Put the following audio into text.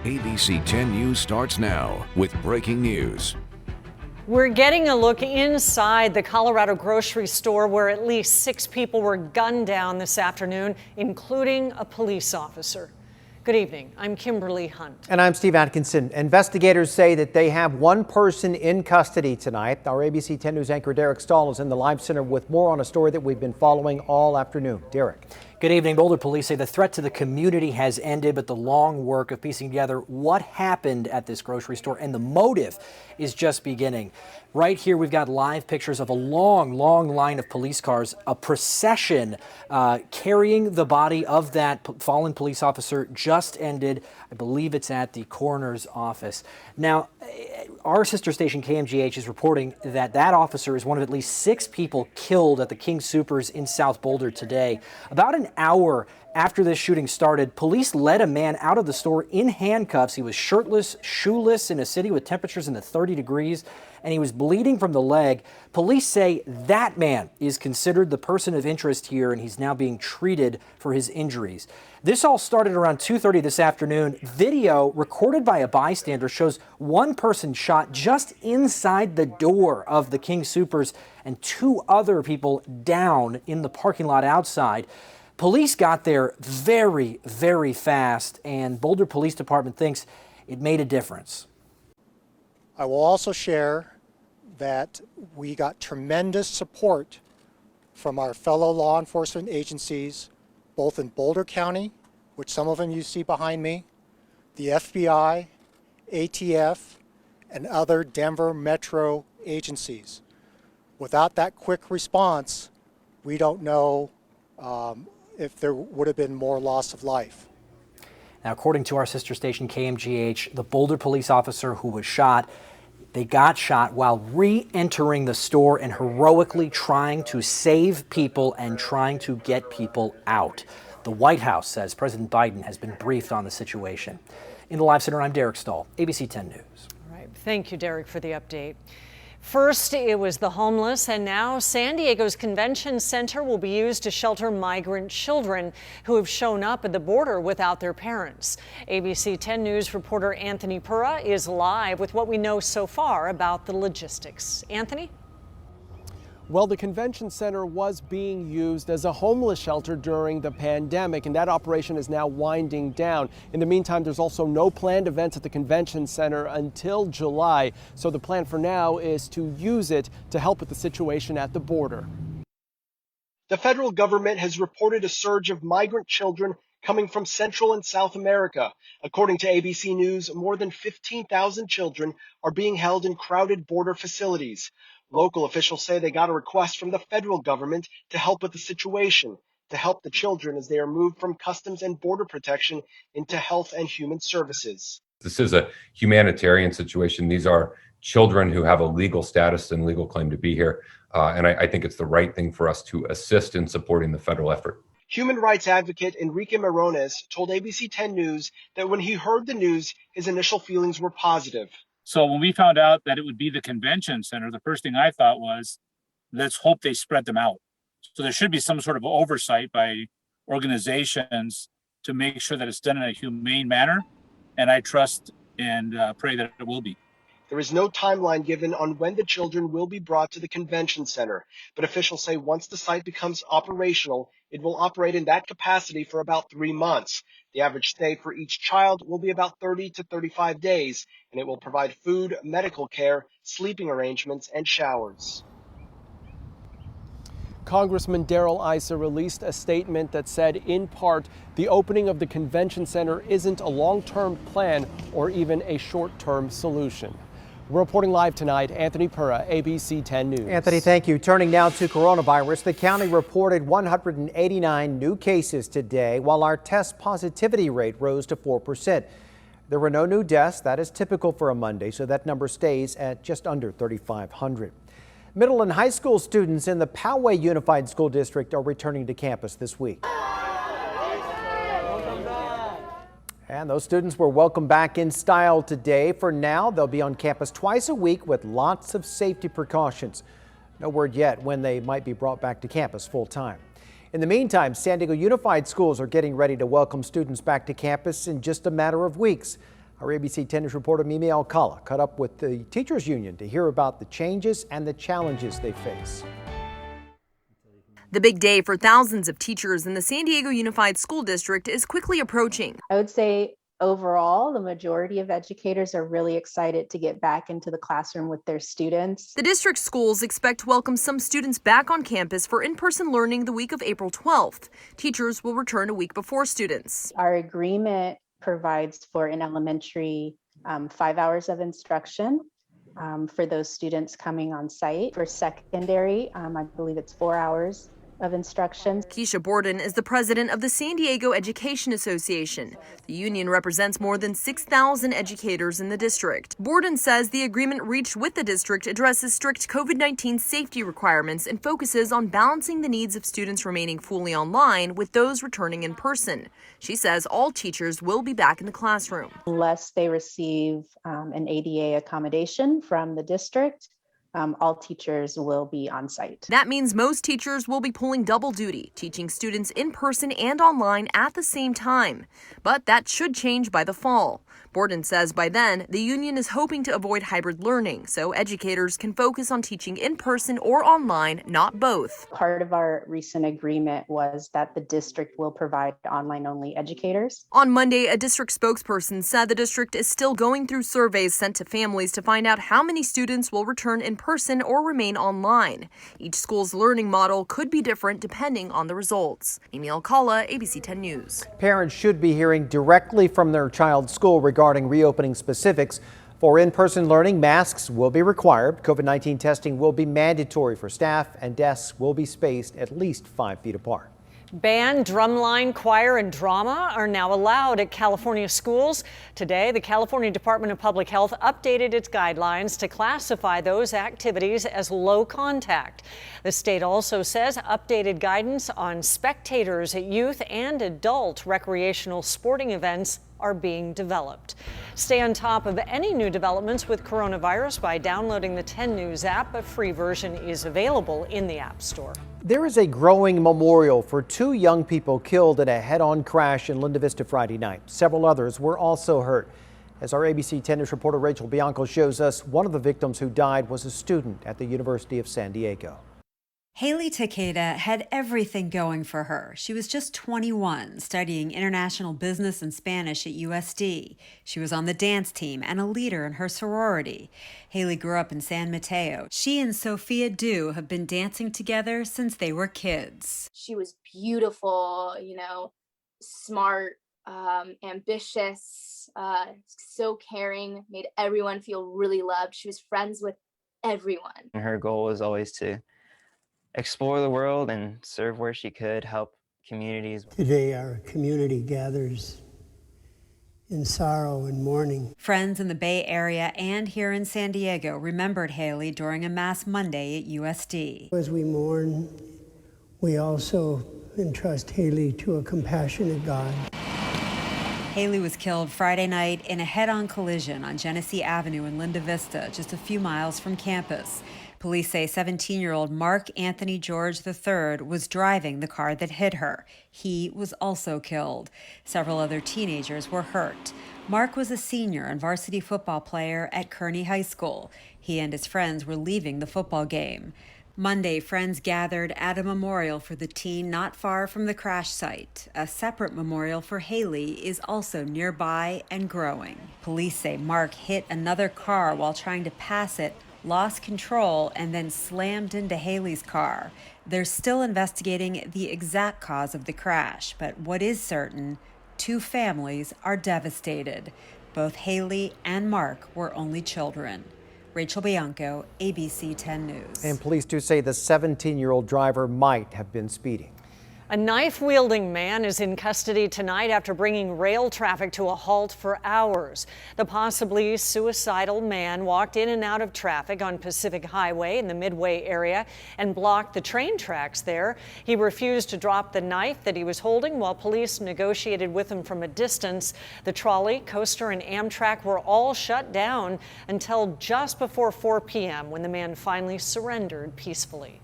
ABC 10 News starts now with breaking news. We're getting a look inside the Colorado grocery store where at least 6 people were gunned down this afternoon, including a police officer. Good evening. I'm Kimberly Hunt. And I'm Steve Atkinson. Investigators say that they have one person in custody tonight. Our ABC 10 News anchor Derek Stahl is in the live center with more on a story that we've been following all afternoon. Derek. Good evening. Boulder police say the threat to the community has ended, but the long work of piecing together what happened at this grocery store and the motive is just beginning. Right here, we've got live pictures of a long line of police cars, a procession carrying the body of that fallen police officer just ended. I believe it's at the coroner's office. Now, our sister station KMGH is reporting that that officer is one of at least 6 people killed at the King Soopers in South Boulder today. About an hour after this shooting started, police led a man out of the store in handcuffs. He was shirtless, shoeless in a city with temperatures in the 30 degrees, and he was bleeding from the leg. Police say that man is considered the person of interest here, and he's now being treated for his injuries. This all started around 2:30 this afternoon. Video recorded by a bystander shows one person shot just inside the door of the King Soopers and 2 other people down in the parking lot outside. Police got there very fast, and Boulder Police Department thinks it made a difference. I will also share that we got tremendous support from our fellow law enforcement agencies, both in Boulder County, which some of them you see behind me, the FBI, ATF, and other Denver metro agencies. Without that quick response, we don't know if there would have been more loss of life. Now, according to our sister station KMGH, the Boulder police officer who was shot, they got shot while re-entering the store and heroically trying to save people and trying to get people out. The White House says President Biden has been briefed on the situation. In the Live Center, I'm Derek Stahl, ABC 10 News. All right. Thank you, Derek, for the update. First, it was the homeless, and now San Diego's convention center will be used to shelter migrant children who have shown up at the border without their parents. ABC 10 News reporter Anthony Pura is live with what we know so far about the logistics. Anthony? Well, the convention center was being used as a homeless shelter during the pandemic, and that operation is now winding down. In the meantime, there's also no planned events at the convention center until July. So the plan for now is to use it to help with the situation at the border. The federal government has reported a surge of migrant children coming from Central and South America. According to ABC News, more than 15,000 children are being held in crowded border facilities. Local officials say they got a request from the federal government to help with the situation, to help the children as they are moved from Customs and Border Protection into Health and Human Services. This is a humanitarian situation. These are children who have a legal status and legal claim to be here. And I think it's the right thing for us to assist in supporting the federal effort. Human rights advocate Enrique Morones told ABC 10 News that when he heard the news, his initial feelings were positive. So when we found out that it would be the convention center, the first thing I thought was, let's hope they spread them out. So there should be some sort of oversight by organizations to make sure that it's done in a humane manner. And I trust and pray that it will be. There is no timeline given on when the children will be brought to the convention center, but officials say once the site becomes operational, it will operate in that capacity for about 3 months. The average stay for each child will be about 30 to 35 days, and it will provide food, medical care, sleeping arrangements, and showers. Congressman Darrell Issa released a statement that said, in part, the opening of the convention center isn't a long-term plan or even a short-term solution. We're reporting live tonight, Anthony Pura, ABC 10 News. Anthony, thank you. Turning now to coronavirus, the county reported 189 new cases today, while our test positivity rate rose to 4%. There were no new deaths. That is typical for a Monday, so that number stays at just under 3,500. Middle and high school students in the Poway Unified School District are returning to campus this week. And those students were welcomed back in style today. For now, they'll be on campus twice a week with lots of safety precautions. No word yet when they might be brought back to campus full time. In the meantime, San Diego Unified Schools are getting ready to welcome students back to campus in just a matter of weeks. Our ABC 10 News reporter Mimi Alcala caught up with the teachers union to hear about the changes and the challenges they face. The big day for thousands of teachers in the San Diego Unified School District is quickly approaching. I would say overall, the majority of educators are really excited to get back into the classroom with their students. The district schools expect to welcome some students back on campus for in-person learning the week of April 12th. Teachers will return a week before students. Our agreement provides for an elementary 5 hours of instruction for those students coming on site. For secondary, I believe it's 4 hours of instruction. Keisha Borden is the president of the San Diego Education Association. The union represents more than 6,000 educators in the district. Borden says the agreement reached with the district addresses strict COVID-19 safety requirements and focuses on balancing the needs of students remaining fully online with those returning in person. She says all teachers will be back in the classroom. Unless they receive an ADA accommodation from the district, all teachers will be on site. That means most teachers will be pulling double duty, teaching students in person and online at the same time. But that should change by the fall. Borden says by then, the union is hoping to avoid hybrid learning, so educators can focus on teaching in person or online, not both. Part of our recent agreement was that the district will provide online-only educators. On Monday, a district spokesperson said the district is still going through surveys sent to families to find out how many students will return in person or remain online. Each school's learning model could be different depending on the results. Mimi Alcala, ABC 10 News. Parents should be hearing directly from their child's school regarding reopening specifics. For in-person learning, masks will be required. COVID-19 testing will be mandatory for staff, and desks will be spaced at least 5 feet apart. Band, drumline, choir, and drama are now allowed at California schools. Today, the California Department of Public Health updated its guidelines to classify those activities as low contact. The state also says updated guidance on spectators at youth and adult recreational sporting events are being developed. Stay on top of any new developments with coronavirus by downloading the 10 News app. A free version is available in the App Store. There is a growing memorial for 2 young people killed in a head-on crash in Linda Vista Friday night. Several others were also hurt. As our ABC 10 News reporter Rachel Bianco shows us, one of the victims who died was a student at the University of San Diego. Haley Takeda had everything going for her. She was just 21, studying international business and Spanish at USD. She was on the dance team and a leader in her sorority. Haley grew up in San Mateo. She and Sophia Du have been dancing together since they were kids. She was beautiful, smart, ambitious, so caring, made everyone feel really loved. She was friends with everyone. Her goal was always to explore the world and serve where she could, help communities. Today our community gathers in sorrow and mourning. Friends in the Bay Area and here in San Diego remembered Haley during a Mass Monday at USD. As we mourn, we also entrust Haley to a compassionate God. Haley was killed Friday night in a head-on collision on Genesee Avenue in Linda Vista, just a few miles from campus. Police say 17-year-old Mark Anthony George III was driving the car that hit her. He was also killed. Several other teenagers were hurt. Mark was a senior and varsity football player at Kearney High School. He and his friends were leaving the football game. Monday, friends gathered at a memorial for the teen not far from the crash site. A separate memorial for Haley is also nearby and growing. Police say Mark hit another car while trying to pass it, lost control, and then slammed into Haley's car. They're still investigating the exact cause of the crash, but what is certain, 2 families are devastated. Both Haley and Mark were only children. Rachel Bianco, ABC 10 News. And police do say the 17-year-old driver might have been speeding. A knife-wielding man is in custody tonight after bringing rail traffic to a halt for hours. The possibly suicidal man walked in and out of traffic on Pacific Highway in the Midway area and blocked the train tracks there. He refused to drop the knife that he was holding while police negotiated with him from a distance. The trolley, coaster, and Amtrak were all shut down until just before 4 p.m. when the man finally surrendered peacefully.